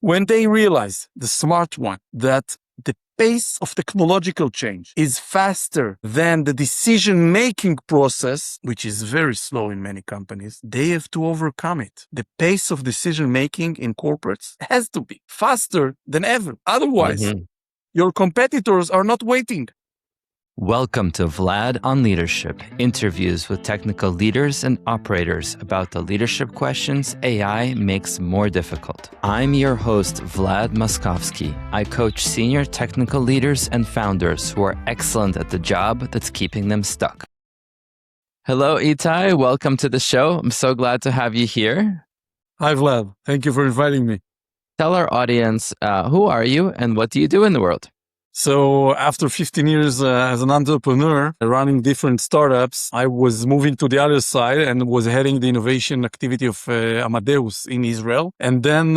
When they realize, the smart one, that the pace of technological change is faster than the decision-making process, which is very slow in many companies, they have to overcome it. The pace of decision-making in corporates has to be faster than ever. Otherwise, your competitors are not waiting. Welcome to Vlad on Leadership, interviews with technical leaders and operators about the leadership questions AI makes more difficult. I'm your host, Vlad Moskovsky. I coach senior technical leaders and founders who are excellent at the job that's keeping them stuck. Hello, Itai. Welcome to the show. I'm so glad to have you here. Hi, Vlad. Thank you for inviting me. Tell our audience, who are you and what do you do in the world? So after 15 years as an entrepreneur running different startups, I was moving to the other side and was heading the innovation activity of Amadeus in Israel. And then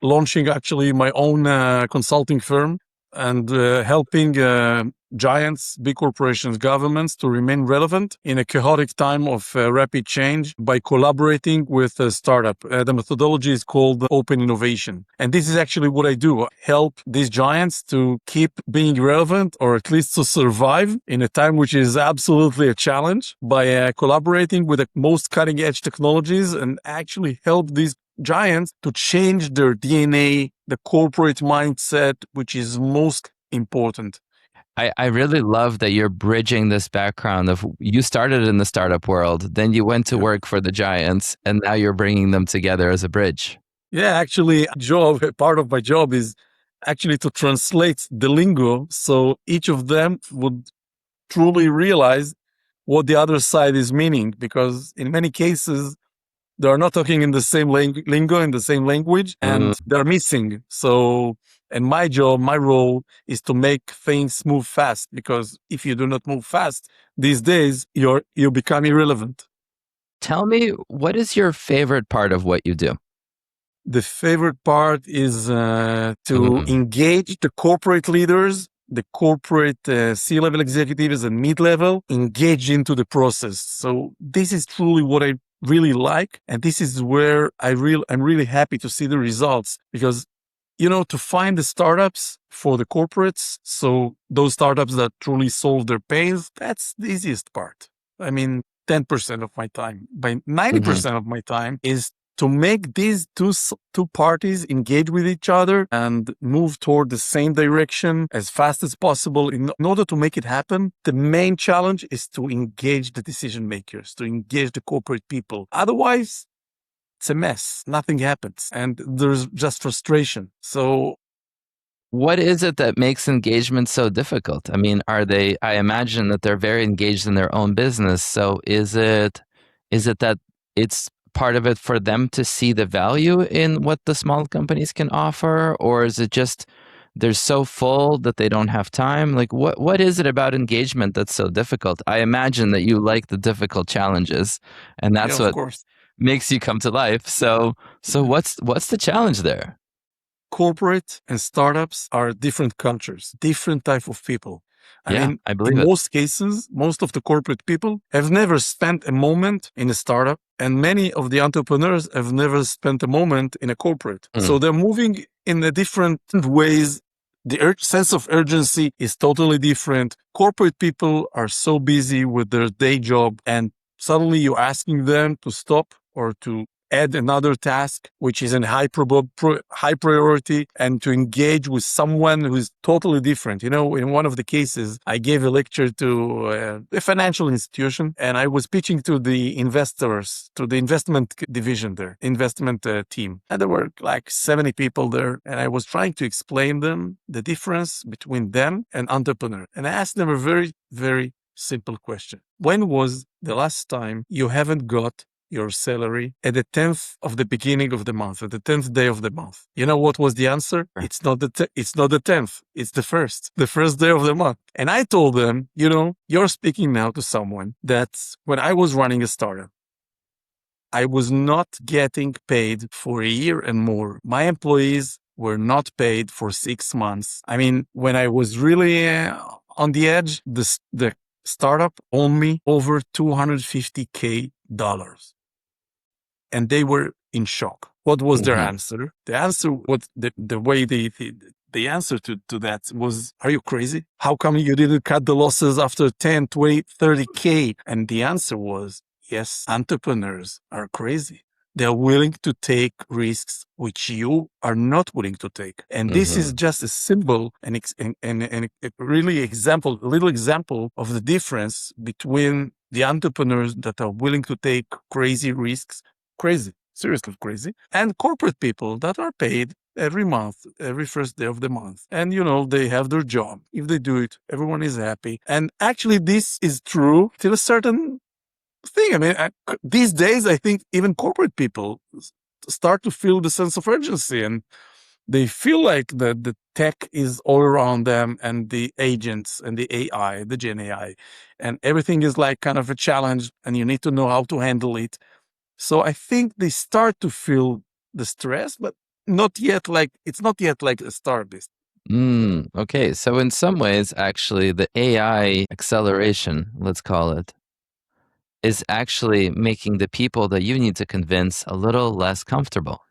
launching actually my own consulting firm and helping giants, big corporations, governments to remain relevant in a chaotic time of rapid change by collaborating with a startup. The methodology is called open innovation. And this is actually what I do. Help these giants to keep being relevant or at least to survive in a time which is absolutely a challenge by collaborating with the most cutting edge technologies and actually help these giants to change their DNA, the corporate mindset, which is most important. I really love that you're bridging this background of you started in the startup world, then you went to work for the giants, and now you're bringing them together as a bridge. Yeah, actually, part of my job is actually to translate the lingo so each of them would truly realize what the other side is meaning, because in many cases, they are not talking in the same lingo, in the same language, and they're missing. So, and my job, my role is to make things move fast, because if you do not move fast these days, you become irrelevant. Tell me, what is your favorite part of what you do? The favorite part is to engage the corporate leaders, the corporate C-level executives and mid-level, engage into the process. So this is truly what I really like. And this is where I'm really happy to see the results, because, to find the startups for the corporates, so those startups that truly solve their pains, that's the easiest part. I mean, 10% of my time, by 90% of my time is to make these two parties engage with each other and move toward the same direction as fast as possible. In order to make it happen, the main challenge is to engage the decision makers, to engage the corporate people. Otherwise, it's a mess. Nothing happens. And there's just frustration. So what is it that makes engagement so difficult? I mean, I imagine that they're very engaged in their own business. So is it that it's part of it for them to see the value in what the small companies can offer? Or is it just they're so full that they don't have time? Like, what is it about engagement that's so difficult? I imagine that you like the difficult challenges, and that's what makes you come to life. So what's the challenge there? Corporate and startups are different cultures, different type of people. I believe in most cases, most of the corporate people have never spent a moment in a startup, and many of the entrepreneurs have never spent a moment in a corporate. So they're moving in a different ways. The sense of urgency is totally different. Corporate people are so busy with their day job, and suddenly you're asking them to stop or to add another task, which is in high priority, and to engage with someone who is totally different. In one of the cases, I gave a lecture to a financial institution, and I was pitching to the investors, to the investment division there, investment team. And there were like 70 people there, and I was trying to explain them the difference between them and entrepreneur. And I asked them a very, very simple question. When was the last time you haven't got your salary at the 10th of the beginning of the month, at the 10th day of the month? You know what was the answer? It's not the 10th. It's the first day of the month. And I told them, you're speaking now to someone that when I was running a startup, I was not getting paid for a year and more. My employees were not paid for 6 months. I mean, when I was really on the edge, the startup owed me over $250,000. And they were in shock. What was their answer? The answer, what the way the answer to that was, are you crazy? How come you didn't cut the losses after 10, 20, 30K? And the answer was, yes, entrepreneurs are crazy. They're willing to take risks which you are not willing to take. And this is just a symbol and a really example, a little example of the difference between the entrepreneurs that are willing to take crazy risks, crazy, seriously crazy, and corporate people that are paid every month, every first day of the month. And, they have their job. If they do it, everyone is happy. And actually, this is true till a certain thing. I mean, these days, I think even corporate people start to feel the sense of urgency, and they feel like the tech is all around them, and the agents and the AI, the Gen AI, and everything is like kind of a challenge, and you need to know how to handle it. So I think they start to feel the stress, but it's not yet like a starbist. Okay. So in some ways, actually, the AI acceleration, let's call it, is actually making the people that you need to convince a little less comfortable.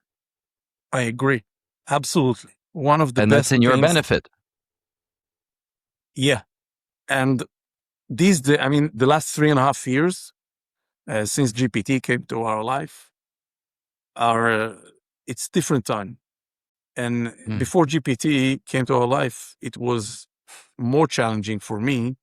I agree. Absolutely. One of the and best that's in your things. benefit. Yeah. And the last 3.5 years, since GPT came to our life, it's different time. And before GPT came to our life, it was more challenging for me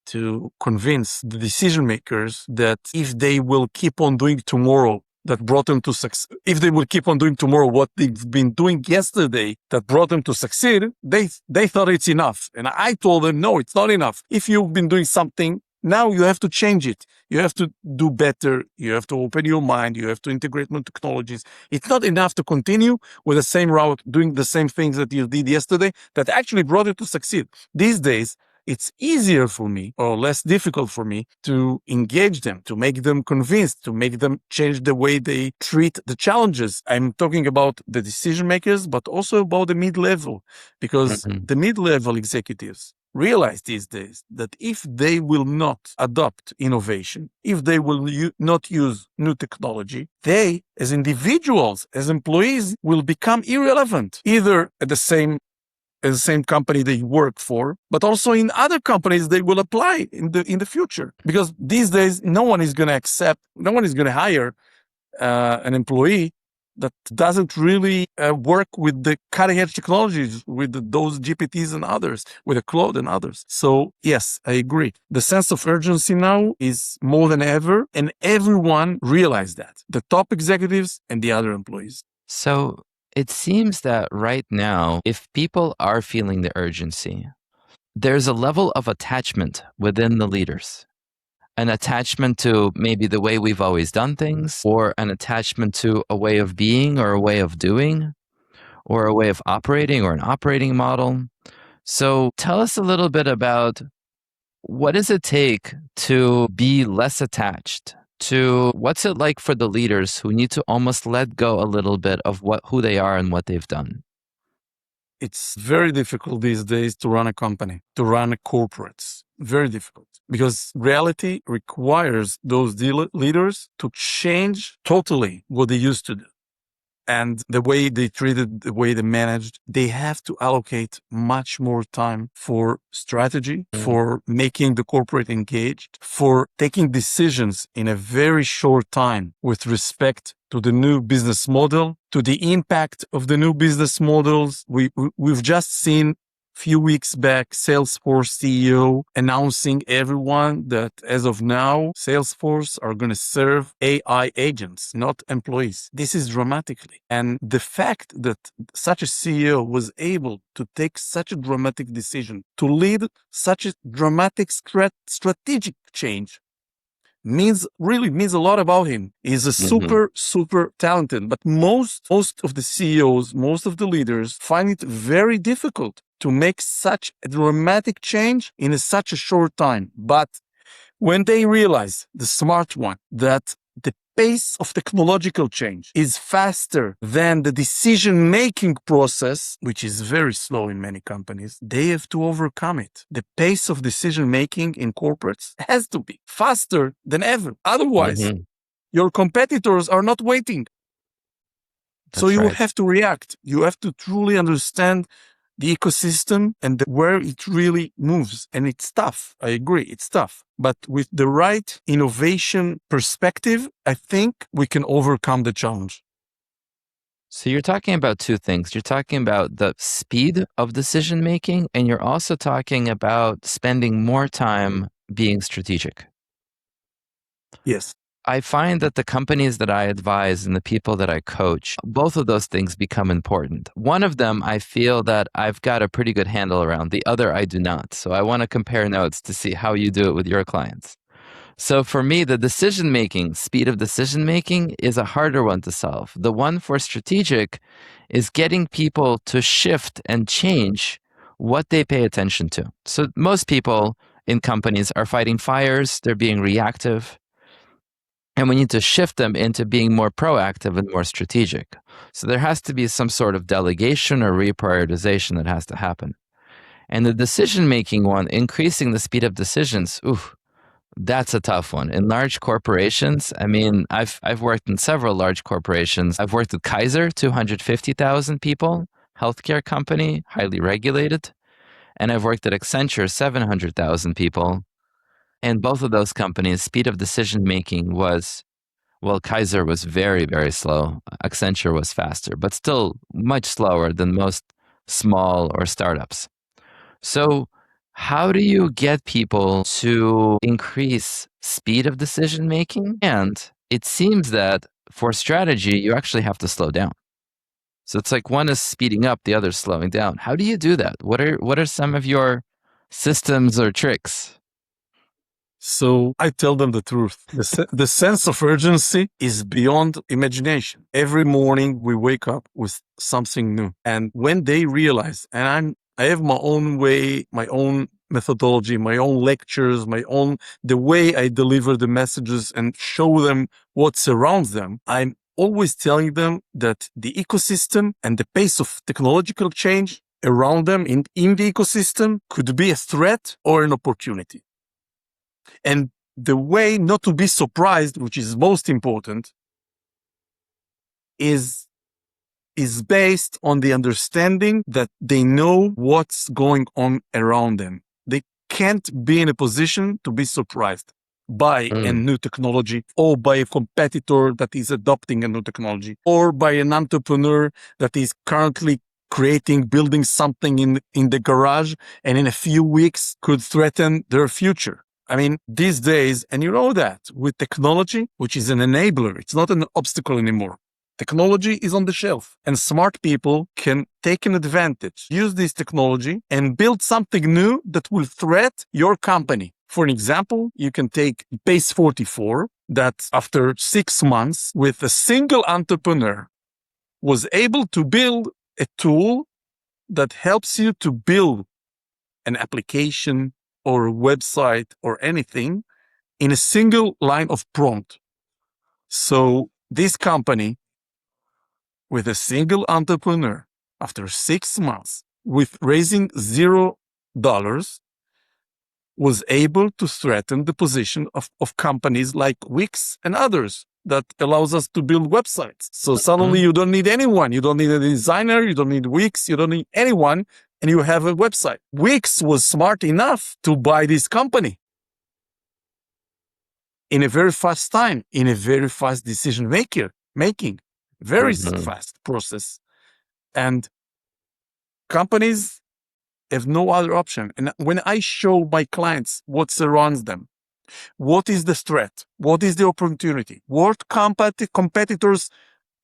to convince the decision makers that if they will keep on doing tomorrow that brought them to success, if they will keep on doing tomorrow what they've been doing yesterday that brought them to succeed, they thought it's enough. And I told them, no, it's not enough. If you've been doing something, now you have to change it. You have to do better. You have to open your mind. You have to integrate new technologies. It's not enough to continue with the same route, doing the same things that you did yesterday that actually brought you to succeed. These days, it's easier for me or less difficult for me to engage them, to make them convinced, to make them change the way they treat the challenges. I'm talking about the decision makers, but also about the mid-level, because the mid-level executives realize these days that if they will not adopt innovation, if they will not use new technology, they, as individuals, as employees, will become irrelevant, either at the same company they work for, but also in other companies they will apply in the future. Because these days, no one is going to hire an employee that doesn't really work with the cutting edge technologies, with those GPTs and others, with the Claude and others. So yes, I agree. The sense of urgency now is more than ever, and everyone realized that, the top executives and the other employees. So it seems that right now, if people are feeling the urgency, there's a level of attachment within the leaders. An attachment to maybe the way we've always done things, or an attachment to a way of being or a way of doing, or a way of operating or an operating model. So tell us a little bit about what does it take to be less attached to what's it like for the leaders who need to almost let go a little bit of who they are and what they've done? It's very difficult these days to run a company, to run corporates. Very difficult, because reality requires those leaders to change totally what they used to do. And the way they treated, the way they managed, they have to allocate much more time for strategy, for making the corporate engaged, for taking decisions in a very short time with respect to the new business model, to the impact of the new business models. We've just seen few weeks back, Salesforce CEO announcing everyone that as of now, Salesforce are going to serve AI agents, not employees. This is dramatically. And the fact that such a CEO was able to take such a dramatic decision, to lead such a dramatic strategic change, really means a lot about him. He's a super talented, but most of the CEOs, most of the leaders find it very difficult to make such a dramatic change in such a short time. But when they realize, the smart one, that the pace of technological change is faster than the decision-making process, which is very slow in many companies, they have to overcome it. The pace of decision-making in corporates has to be faster than ever. Otherwise, your competitors are not waiting. So you have to react. You have to truly understand the ecosystem and where it really moves. And it's tough. I agree. It's tough. But with the right innovation perspective, I think we can overcome the challenge. So you're talking about two things. You're talking about the speed of decision making, and you're also talking about spending more time being strategic. Yes. I find that the companies that I advise and the people that I coach, both of those things become important. One of them, I feel that I've got a pretty good handle around. The other, I do not. So I want to compare notes to see how you do it with your clients. So for me, the decision making, speed of decision making is a harder one to solve. The one for strategic is getting people to shift and change what they pay attention to. So most people in companies are fighting fires, they're being reactive. And we need to shift them into being more proactive and more strategic. So there has to be some sort of delegation or reprioritization that has to happen. And the decision-making one, increasing the speed of decisions, that's a tough one. In large corporations, I mean, I've worked in several large corporations. I've worked at Kaiser, 250,000 people, healthcare company, highly regulated. And I've worked at Accenture, 700,000 people. And both of those companies, speed of decision making was, well, Kaiser was very, very slow. Accenture was faster, but still much slower than most small or startups. So how do you get people to increase speed of decision making? And it seems that for strategy, you actually have to slow down. So it's like one is speeding up, the other is slowing down. How do you do that? What are some of your systems or tricks? So I tell them the truth. The sense of urgency is beyond imagination. Every morning we wake up with something new. And when they realize, and I have my own way, my own methodology, my own lectures, the way I deliver the messages and show them what surrounds them, I'm always telling them that the ecosystem and the pace of technological change around them in the ecosystem could be a threat or an opportunity. And the way not to be surprised, which is most important, is based on the understanding that they know what's going on around them. They can't be in a position to be surprised by a new technology or by a competitor that is adopting a new technology or by an entrepreneur that is currently building something in the garage and in a few weeks could threaten their future. I mean, these days, and you know that, with technology, which is an enabler, it's not an obstacle anymore. Technology is on the shelf, and smart people can take an advantage, use this technology, and build something new that will threat your company. For an example, you can take Base 44, that after 6 months, with a single entrepreneur, was able to build a tool that helps you to build an application or a website or anything in a single line of prompt. So this company, with a single entrepreneur, after 6 months, with raising $0, was able to threaten the position of companies like Wix and others that allows us to build websites. So suddenly you don't need anyone. You don't need a designer. You don't need Wix. You don't need anyone. And you have a website. Wix was smart enough to buy this company in a very fast time, in a very fast decision making, very fast process. And companies have no other option. And when I show my clients what surrounds them, what is the threat, what is the opportunity, what competitors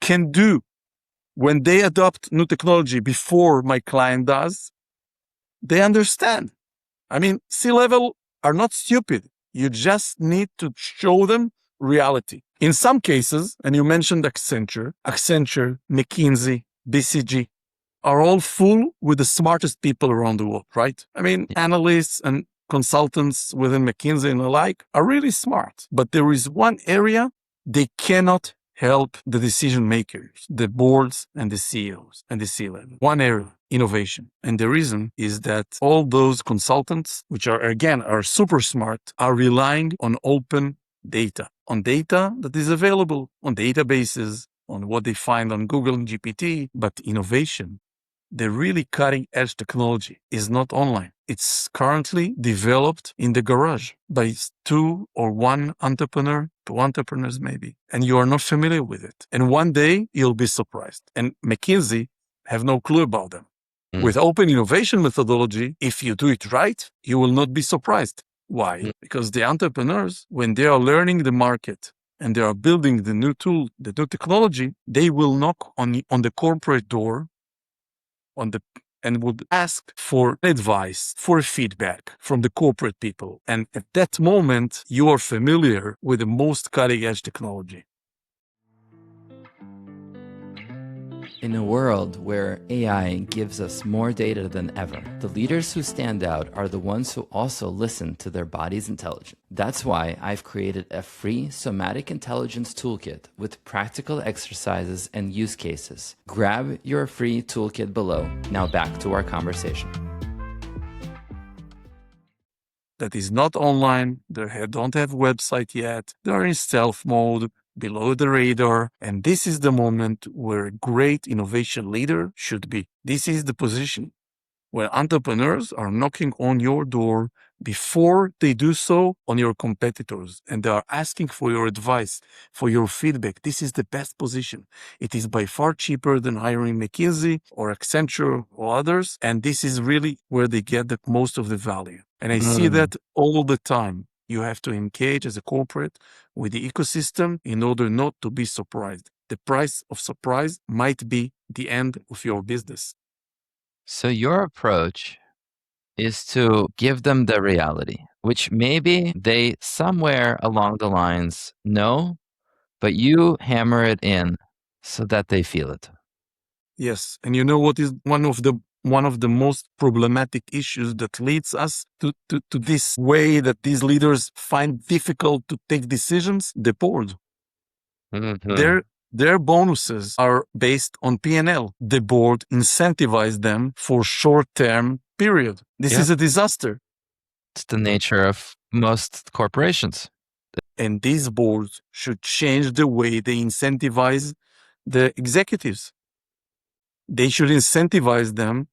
can do when they adopt new technology before my client does, they understand. I mean, C-level are not stupid. You just need to show them reality. In some cases, and you mentioned Accenture, McKinsey, BCG, are all full with the smartest people around the world, right? I mean, analysts and consultants within McKinsey and the like are really smart. But there is one area they cannot help the decision makers, the boards and the CEOs and the C-level. One area, innovation. And the reason is that all those consultants, which are super smart, are relying on open data, on data that is available on databases, on what they find on Google and GPT, but innovation, the really cutting edge technology is not online. It's currently developed in the garage by two or one entrepreneur, two entrepreneurs maybe, and you are not familiar with it. And one day you'll be surprised. And McKinsey have no clue about them. With open innovation methodology, if you do it right, you will not be surprised. Why? Because the entrepreneurs, when they are learning the market and they are building the new tool, the new technology, they will knock on the corporate door and would ask for advice, for feedback from the corporate people. And at that moment, you are familiar with the most cutting edge technology. In a world where AI gives us more data than ever, the leaders who stand out are the ones who also listen to their body's intelligence. That's why I've created a free somatic intelligence toolkit with practical exercises and use cases. Grab your free toolkit below. Now back to our conversation. That is not online, they don't have website yet, they're in stealth mode, below the radar, and this is the moment where a great innovation leader should be. This is the position where entrepreneurs are knocking on your door before they do so on your competitors, and they are asking for your advice, for your feedback. This is the best position. It is by far cheaper than hiring McKinsey or Accenture or others, and this is really where they get the most of the value. And I see that all the time. You have to engage as a corporate with the ecosystem in order not to be surprised. The price of surprise might be the end of your business. So your approach is to give them the reality, which maybe they somewhere along the lines know, but you hammer it in so that they feel it. Yes. And you know what is one of the most problematic issues that leads us to this way that these leaders find difficult to take decisions? The board. Their bonuses are based on P&L. The board incentivizes them for short-term period. This is a disaster. It's the nature of most corporations. And these boards should change the way they incentivize the executives. They should incentivize them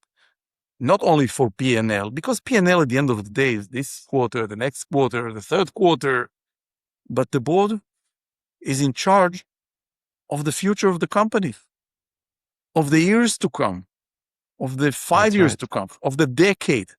not only for P&L, because P&L at the end of the day is this quarter, the next quarter, the third quarter, but the board is in charge of the future of the company, of the years to come, of the 5 years to come, of the decade.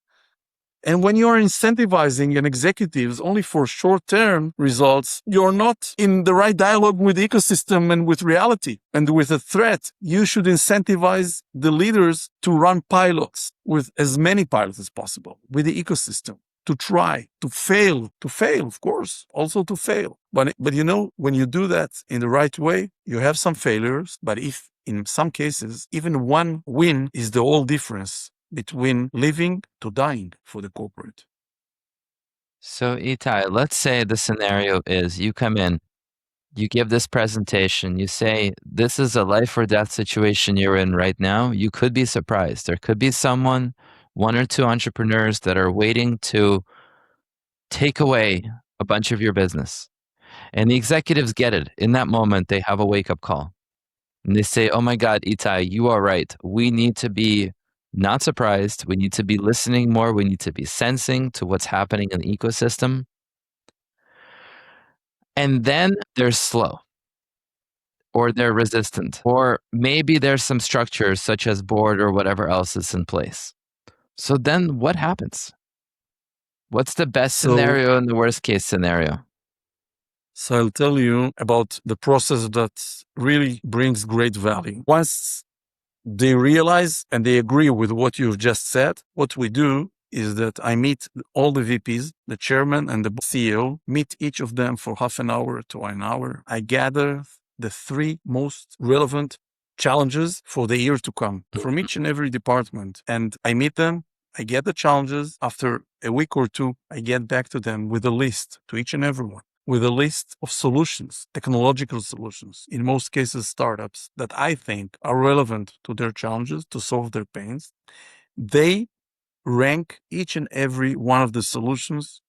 And when you're incentivizing an executives only for short-term results, you're not in the right dialogue with the ecosystem and with reality and with a threat. You should incentivize the leaders to run pilots with as many pilots as possible with the ecosystem, to try, to fail, of course, also to fail. But you know, when you do that in the right way, you have some failures, but if in some cases, even one win is the whole difference between living to dying for the corporate. So Itai, let's say the scenario is you come in, you give this presentation, you say, this is a life or death situation you're in right now. You could be surprised. There could be someone, one or two entrepreneurs that are waiting to take away a bunch of your business. And the executives get it. In that moment, they have a wake-up call. And they say, oh my God, Itai, you are right. We need to be not surprised. We need to be listening more. We need to be sensing to what's happening in the ecosystem. And then they're slow, or they're resistant, or maybe there's some structures such as board or whatever else is in place. So then what happens? What's the best scenario and the worst case scenario? So I'll tell you about the process that really brings great value. Once they realize and they agree with what you've just said, what we do is that I meet all the VPs, the chairman and the CEO, meet each of them for half an hour to an hour. I gather the 3 most relevant challenges for the year to come from each and every department. And I meet them, I get the challenges. After a week or 2, I get back to them with a list to each and everyone, with a list of solutions, technological solutions, in most cases startups, that I think are relevant to their challenges, to solve their pains. They rank each and every one of the solutions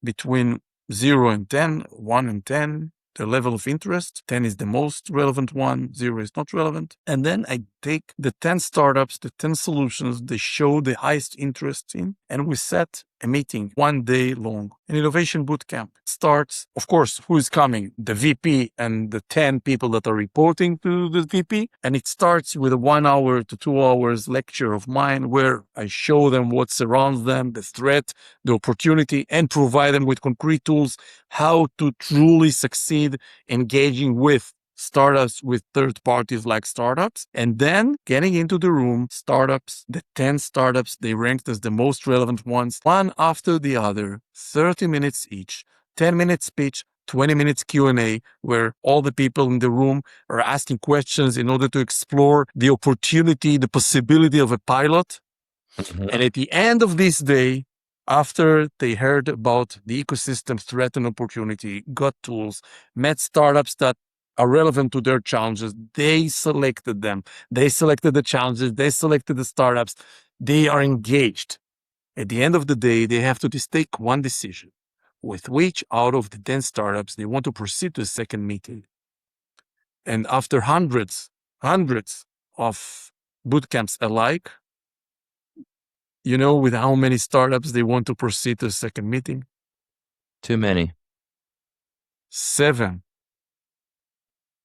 between 0 and 10, 1 and 10, the level of interest. 10 is the most relevant one, 0 is not relevant. And then I take the 10 startups, the 10 solutions they show the highest interest in, and we set a meeting 1 day long, an innovation bootcamp. Starts, of course, who is coming? The VP and the 10 people that are reporting to the VP. And it starts with a 1 hour to 2 hours lecture of mine where I show them what surrounds them, the threat, the opportunity, and provide them with concrete tools how to truly succeed engaging with startups, with third parties like startups, and then getting into the room, startups, the 10 startups, they ranked as the most relevant ones, one after the other, 30 minutes each, 10-minute speech, 20 minutes Q&A, where all the people in the room are asking questions in order to explore the opportunity, the possibility of a pilot. Mhm. And at the end of this day, after they heard about the ecosystem threat and opportunity, got tools, met startups that are relevant to their challenges, they selected them. They selected the challenges. They selected the startups. They are engaged. At the end of the day, they have to take one decision with which out of the 10 startups they want to proceed to a second meeting. And after hundreds of bootcamps alike, you know, with how many startups they want to proceed to a second meeting? Too many. 7.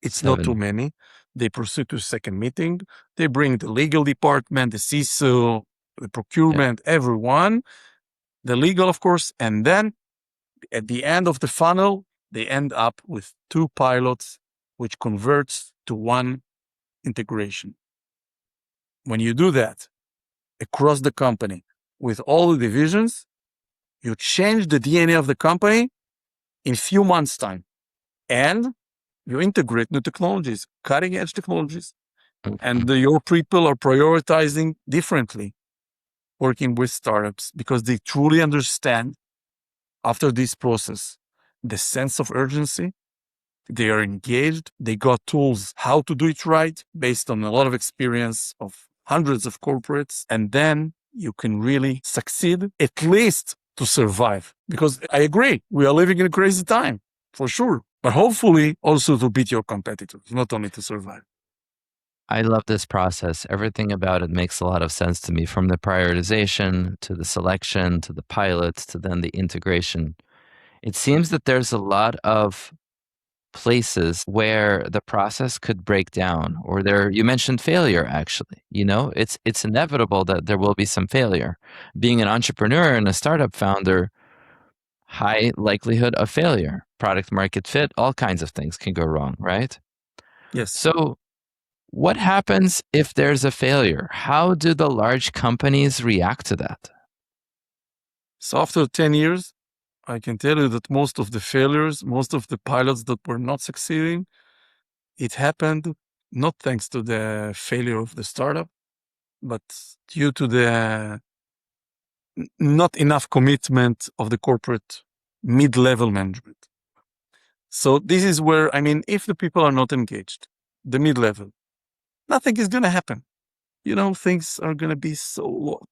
It's not too 7. many. They proceed to a second meeting. They bring the legal department, the CISO, the procurement, everyone, the legal, of course. And then at the end of the funnel, they end up with 2 pilots, which converts to 1 integration. When you do that across the company with all the divisions, you change the DNA of the company in few months' time. And you integrate new technologies, cutting edge technologies, and your people are prioritizing differently working with startups because they truly understand after this process the sense of urgency. They are engaged. They got tools how to do it right based on a lot of experience of hundreds of corporates. And then you can really succeed, at least to survive. Because I agree, we are living in a crazy time, for sure. But hopefully also to beat your competitors, not only to survive. I love this process. Everything about it makes a lot of sense to me, from the prioritization to the selection to the pilots to then the integration. It seems that there's a lot of places where the process could break down, or there, you mentioned failure, actually. You know, it's inevitable that there will be some failure. Being an entrepreneur and a startup founder, high likelihood of failure. Product market fit, all kinds of things can go wrong, right? Yes. So what happens if there's a failure? How do the large companies react to that? So after 10 years, I can tell you that most of the failures, most of the pilots that were not succeeding, it happened not thanks to the failure of the startup, but due to the not enough commitment of the corporate mid-level management. So this is where, I mean, if the people are not engaged, the mid-level, nothing is going to happen. You know, things are going to be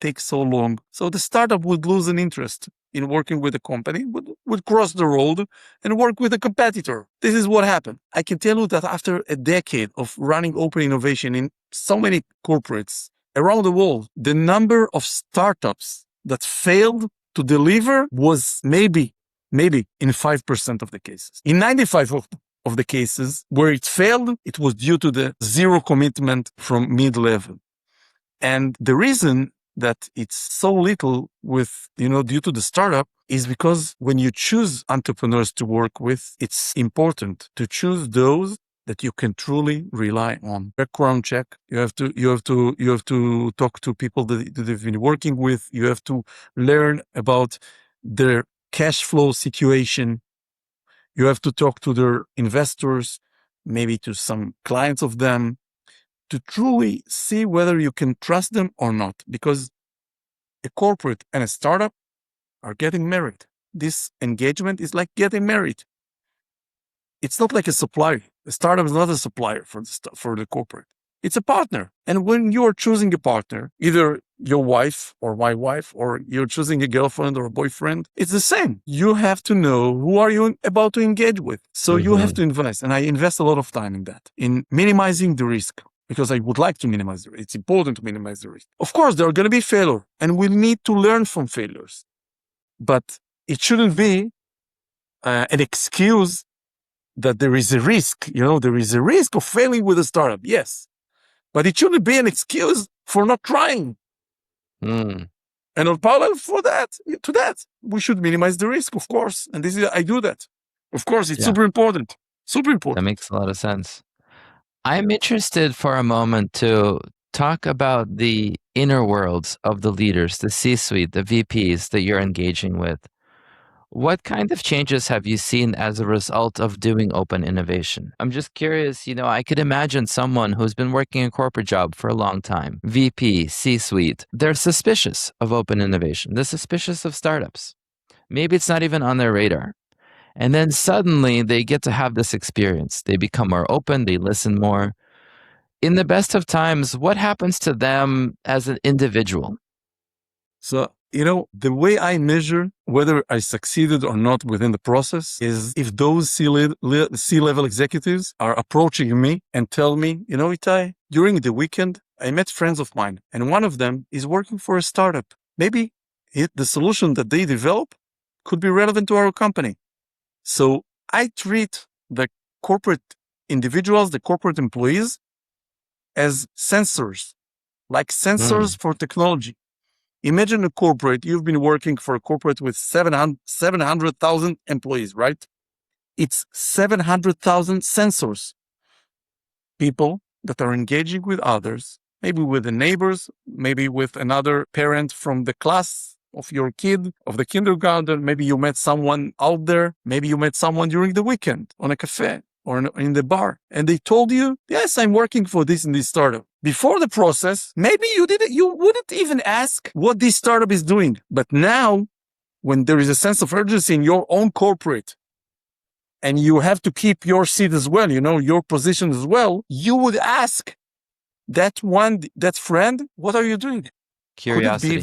take so long. So the startup would lose an interest in working with a company, would cross the road and work with a competitor. This is what happened. I can tell you that after a decade of running open innovation in so many corporates around the world, the number of startups that failed to deliver was maybe in 5% of the cases. In 95% of the cases where it failed, it was due to the zero commitment from mid-level. And the reason that it's so little with, due to the startup is because when you choose entrepreneurs to work with, it's important to choose those that you can truly rely on. Background check. You have to talk to people that they've been working with. You have to learn about their cash flow situation. You have to talk to their investors, maybe to some clients of them, to truly see whether you can trust them or not, because a corporate and a startup are getting married. This engagement is like getting married. It's not like a supplier. A startup is not a supplier for the corporate. It's a partner. And when you are choosing a partner, either your wife or my wife, or you're choosing a girlfriend or a boyfriend, it's the same. You have to know who are you about to engage with. So you have to invest. And I invest a lot of time in that, in minimizing the risk, because I would like to minimize the risk. It's important to minimize the risk. Of course, there are going to be failures, and we need to learn from failures. But it shouldn't be an excuse that there is a risk. There is a risk of failing with a startup. Yes. But it shouldn't be an excuse for not trying. And on parallel to that, we should minimize the risk, of course. And I do that. Of course, it's super important. Super important. That makes a lot of sense. I'm interested for a moment to talk about the inner worlds of the leaders, the C-suite, the VPs that you're engaging with. What kind of changes have you seen as a result of doing open innovation? I'm just curious, I could imagine someone who's been working a corporate job for a long time, VP, C-suite, they're suspicious of open innovation. They're suspicious of startups. Maybe it's not even on their radar. And then suddenly they get to have this experience. They become more open, they listen more. In the best of times, what happens to them as an individual? So, the way I measure whether I succeeded or not within the process is if those C-level executives are approaching me and tell me, Itai, during the weekend, I met friends of mine, and one of them is working for a startup. Maybe the solution that they develop could be relevant to our company. So I treat the corporate individuals, the corporate employees, as sensors, like sensors for technology. Imagine a corporate, you've been working for a corporate with 700,000 employees, right? It's 700,000 sensors. People that are engaging with others, maybe with the neighbors, maybe with another parent from the class of your kid, of the kindergarten. Maybe you met someone out there. Maybe you met someone during the weekend on a cafe or in the bar, and they told you, yes, I'm working for this and this startup. Before the process, maybe you wouldn't even ask what this startup is doing. But now, when there is a sense of urgency in your own corporate, and you have to keep your seat as well, your position as well, you would ask that friend, what are you doing? Curiosity. Could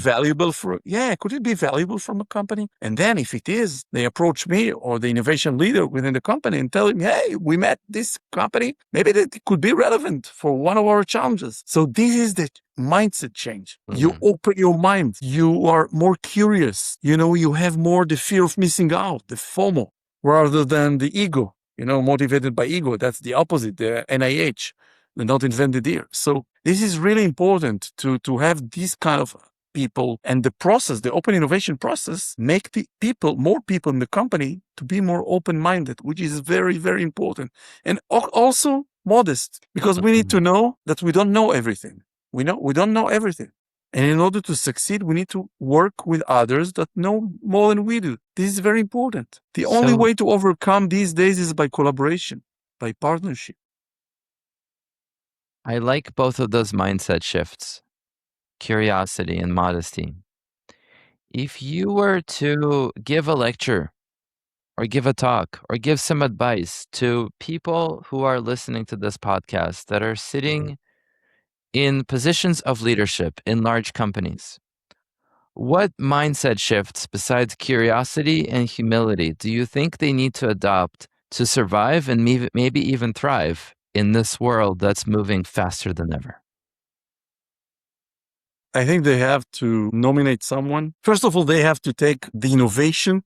it be valuable from a company? And then if it is, they approach me or the innovation leader within the company and tell him, hey, we met this company. Maybe that could be relevant for one of our challenges. So this is the mindset change. You open your mind. You are more curious. You have more the fear of missing out, the FOMO, rather than the ego, motivated by ego. That's the opposite, the NIH. They're not invented here. So this is really important to have these kind of people, and the process, the open innovation process, make the more people in the company to be more open-minded, which is very, very important. And also modest, because we need to know that we don't know everything. We don't know everything. And in order to succeed, we need to work with others that know more than we do. This is very important. The only way to overcome these days is by collaboration, by partnership. I like both of those mindset shifts, curiosity and modesty. If you were to give a lecture or give a talk or give some advice to people who are listening to this podcast that are sitting in positions of leadership in large companies, what mindset shifts besides curiosity and humility do you think they need to adopt to survive and maybe even thrive in this world that's moving faster than ever? I think they have to nominate someone. First of all, they have to take the innovation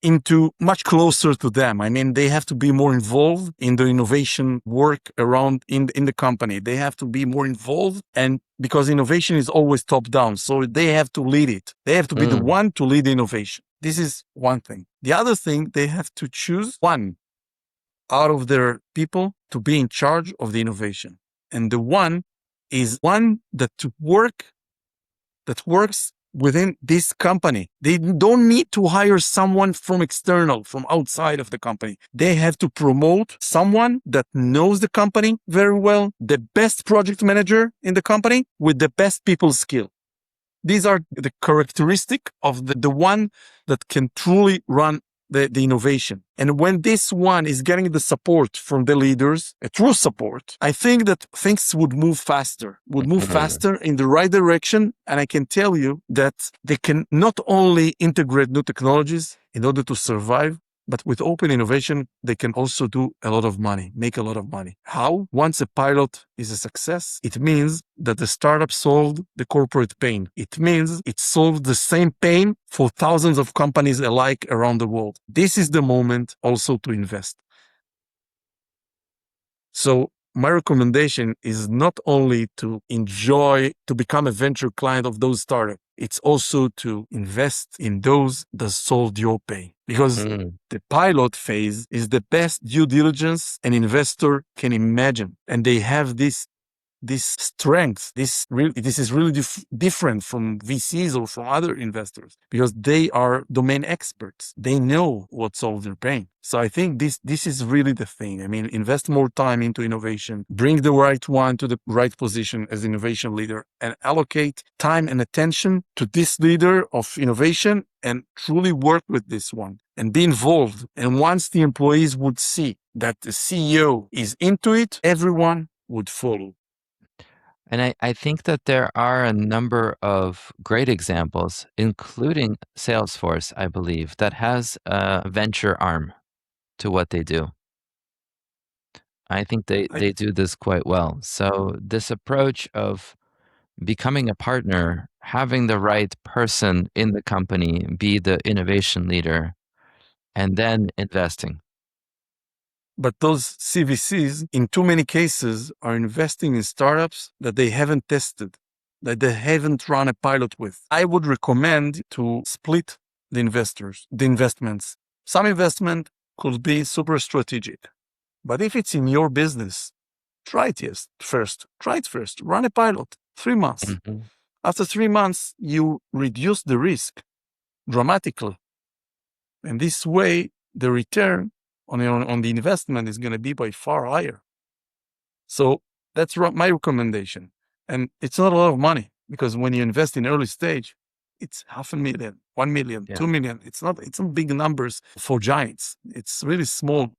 into much closer to them. I mean, they have to be more involved in the innovation work around in the company. They have to be more involved, and because innovation is always top down, so they have to lead it. They have to be the one to lead innovation. This is one thing. The other thing, they have to choose one out of their people to be in charge of the innovation. And the one is one that works within this company. They don't need to hire someone from external, from outside of the company. They have to promote someone that knows the company very well, the best project manager in the company with the best people skill. These are the characteristic of the one that can truly run the innovation. And when this one is getting the support from the leaders, a true support, I think that things would move faster in the right direction. And I can tell you that they can not only integrate new technologies in order to survive, but with open innovation, they can also do a lot of money, make a lot of money. How? Once a pilot is a success, it means that the startup solved the corporate pain. It means it solved the same pain for thousands of companies alike around the world. This is the moment also to invest. So my recommendation is not only to enjoy, to become a venture client of those startups, it's also to invest in those that solved your pain. Because the pilot phase is the best due diligence an investor can imagine. And they have this strength. This is really different from VCs or from other investors because they are domain experts. They know what solves their pain. So I think this is really the thing. I mean, invest more time into innovation, bring the right one to the right position as innovation leader, and allocate time and attention to this leader of innovation and truly work with this one and be involved. And once the employees would see that the CEO is into it, everyone would follow. And I think that there are a number of great examples, including Salesforce, I believe, that has a venture arm to what they do. I think they do this quite well. So this approach of becoming a partner, having the right person in the company be the innovation leader, and then investing. But those CVCs, in too many cases, are investing in startups that they haven't tested, that they haven't run a pilot with. I would recommend to split the investments. Some investment could be super strategic. But if it's in your business, try it first. Run a pilot, 3 months. Mm-hmm. After 3 months, you reduce the risk dramatically. And this way, the return on the investment is going to be by far higher. So that's my recommendation. And it's not a lot of money because when you invest in early stage, it's $500,000, 1 million, 2 million. It's not big numbers for giants. It's really small.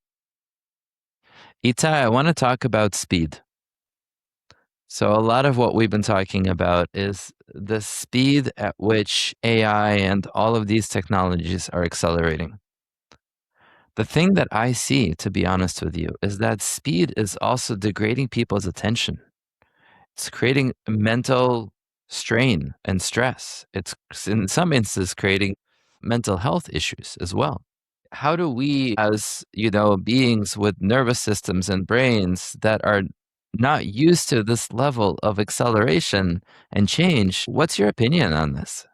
Itai, I want to talk about speed. So a lot of what we've been talking about is the speed at which AI and all of these technologies are accelerating. The thing that I see, to be honest with you, is that speed is also degrading people's attention. It's creating mental strain and stress. It's in some instances creating mental health issues as well. How do we, as beings with nervous systems and brains that are not used to this level of acceleration and change, what's your opinion on this?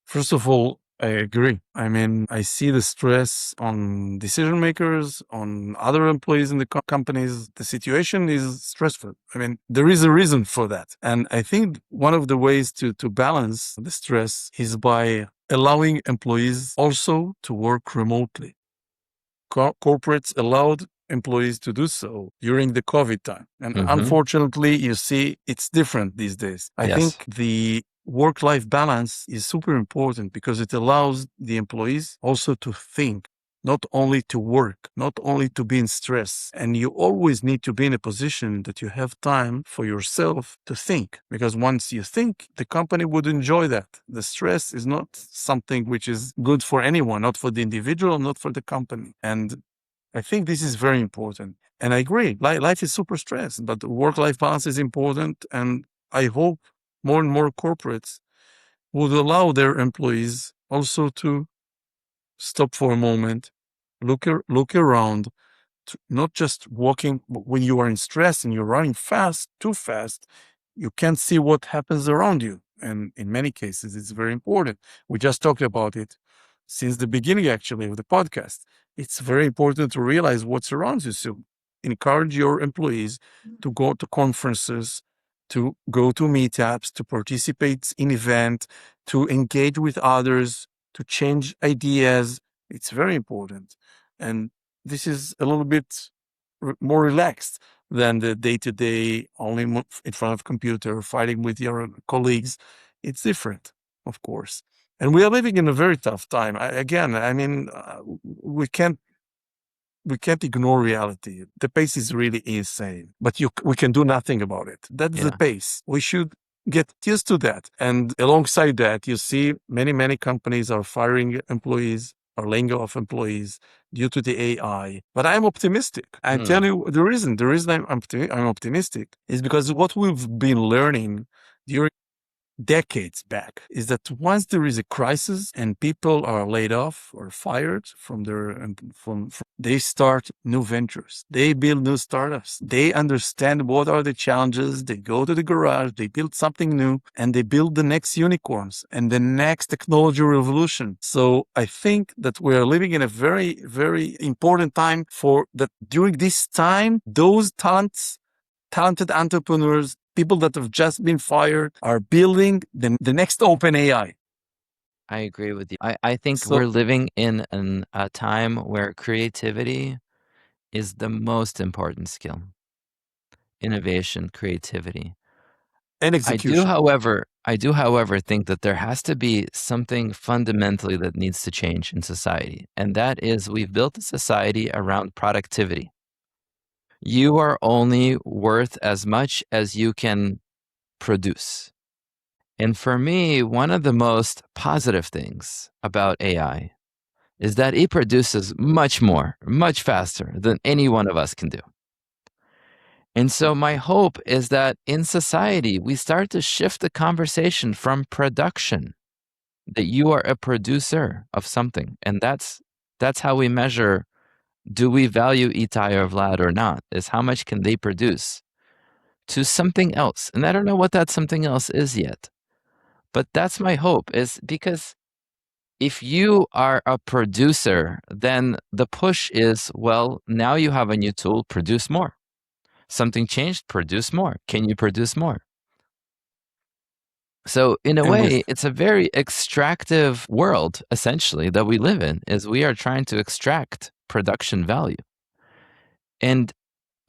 First of all, I agree. I mean, I see the stress on decision makers, on other employees in the companies. The situation is stressful. I mean, there is a reason for that. And I think one of the ways to balance the stress is by allowing employees also to work remotely. Corporates allowed employees to do so during the COVID time. And unfortunately, you see, it's different these days. I think the work-life balance is super important because it allows the employees also to think, not only to work, not only to be in stress. And you always need to be in a position that you have time for yourself to think, because once you think, the company would enjoy that. The stress is not something which is good for anyone, not for the individual, not for the company. And I think this is very important. And I agree, life is super stressed, but work-life balance is important. And I hope more and more corporates would allow their employees also to stop for a moment, look around, not just walking. When you are in stress and you're running too fast, you can't see what happens around you. And in many cases, it's very important. We just talked about it since the beginning, actually, of the podcast. It's very important to realize what surrounds you. So encourage your employees to go to conferences, to go to meetups, to participate in events, to engage with others, to change ideas. It's very important. And this is a little bit more relaxed than the day-to-day only in front of computer, fighting with your colleagues. It's different, of course. And we are living in a very tough time. I mean, we can't ignore reality. The pace is really insane, but we can do nothing about it. That's the Yeah. pace. We should get used to that. And alongside that, you see many companies are firing employees or laying off employees due to the AI. But I'm optimistic. I tell you the reason I'm optimistic is because what we've been learning during decades back is that once there is a crisis and people are laid off or fired from they start new ventures, they build new startups, they understand what are the challenges, they go to the garage, they build something new, and they build the next unicorns and the next technology revolution. So I think that we're living in a very important time for that. During this time, those talented entrepreneurs, people that have just been fired, are building the next open AI. I agree with you. I think So, we're living in a time where creativity is the most important skill. Innovation, creativity. and execution. I do, however, think that there has to be something fundamentally that needs to change in society. And that is we've built a society around productivity. You are only worth as much as you can produce. And for me, one of the most positive things about AI is that it produces much more, much faster than any one of us can do. And so my hope is that in society, we start to shift the conversation from production, that you are a producer of something. And that's how we measure, do we value Itai or Vlad or not, is how much can they produce, to something else. And I don't know what that something else is yet. But that's my hope, is because if you are a producer, then the push is, well, now you have a new tool, produce more. Something changed, produce more. Can you produce more? So in a And way, with it's a very extractive world, essentially, that we live in, is we are trying to extract production value. And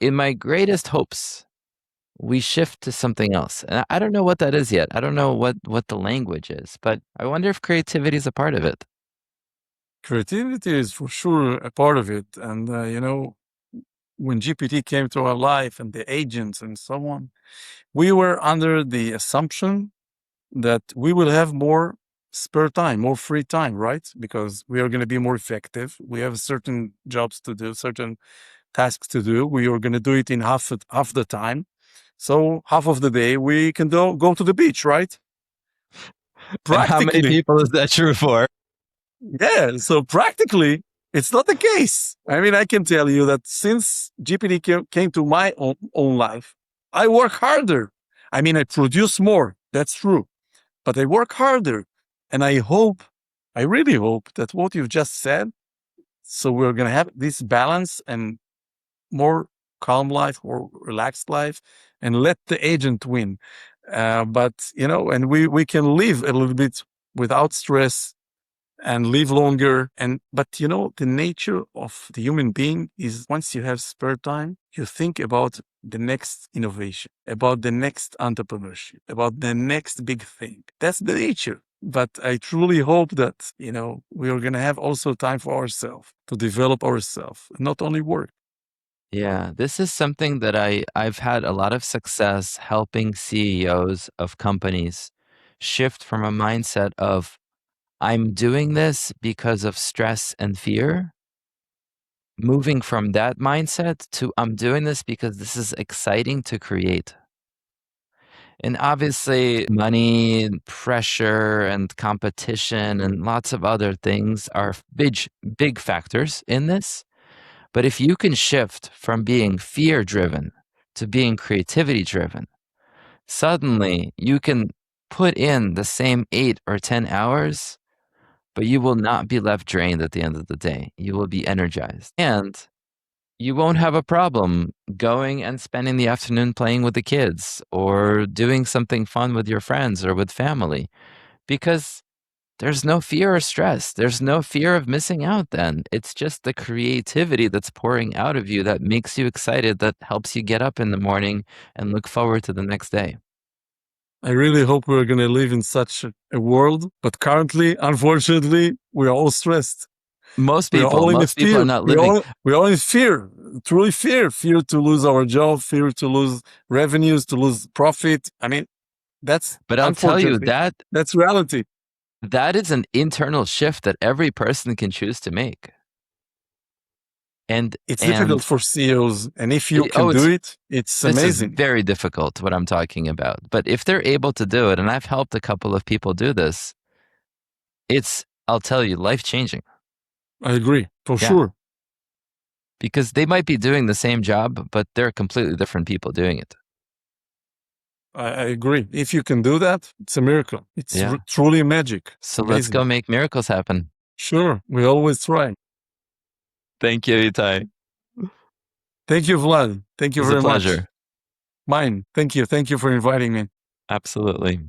in my greatest hopes, we shift to something else. And I don't know what that is yet. I don't know what the language is, but I wonder if creativity is a part of it. creativity is for sure a part of it. And, when GPT came to our life and the agents and so on, we were under the assumption that we will have more spare time, more free time, right? Because we are going to be more effective. We have certain jobs to do, certain tasks to do. We are going to do it in half the time. So half of the day we can go to the beach, right? And how many Practically. people is that true for? Yeah. So practically, it's not the case. I mean, I can tell you that since GPT came to my own life, I work harder. I mean, I produce more. That's true. But I work harder. And I really hope that what you've just said, so we're going to have this balance and more calm life, more relaxed life, and let the agent win. But, and we can live a little bit without stress and live longer. But the nature of the human being is, once you have spare time, you think about the next innovation, about the next entrepreneurship, about the next big thing. That's the nature. But I truly hope that, we are going to have also time for ourselves, to develop ourselves, not only work. Yeah, this is something that I've had a lot of success helping CEOs of companies shift from a mindset of I'm doing this because of stress and fear, moving from that mindset to I'm doing this because this is exciting to create. And obviously, money and pressure and competition and lots of other things are big factors in this. But if you can shift from being fear driven to being creativity driven, suddenly you can put in the same 8 or 10 hours, but you will not be left drained at the end of the day. You will be energized. And you won't have a problem going and spending the afternoon playing with the kids or doing something fun with your friends or with family because there's no fear or stress. There's no fear of missing out then. It's just the creativity that's pouring out of you that makes you excited, that helps you get up in the morning and look forward to the next day. I really hope we're going to live in such a world. But currently, unfortunately, we are all stressed. Most We are all in people are fear. not living. We are all in fear, truly fear to lose our job, fear to lose revenues, to lose profit. I mean, But I'll tell you that that's reality. That is an internal shift that every person can choose to make. And it's difficult for CEOs. And if you can do it, it's amazing. This is very difficult, what I'm talking about. But if they're able to do it, and I've helped a couple of people do this, I'll tell you, life-changing. I agree, for sure. Because they might be doing the same job, but they're completely different people doing it. I agree. If you can do that, it's a miracle. It's truly magic. So let's go make miracles happen. Sure. We always try. Thank you, Itai. Thank you, Vlad. Thank you very much. It's a pleasure. Mine. Thank you. Thank you for inviting me. Absolutely.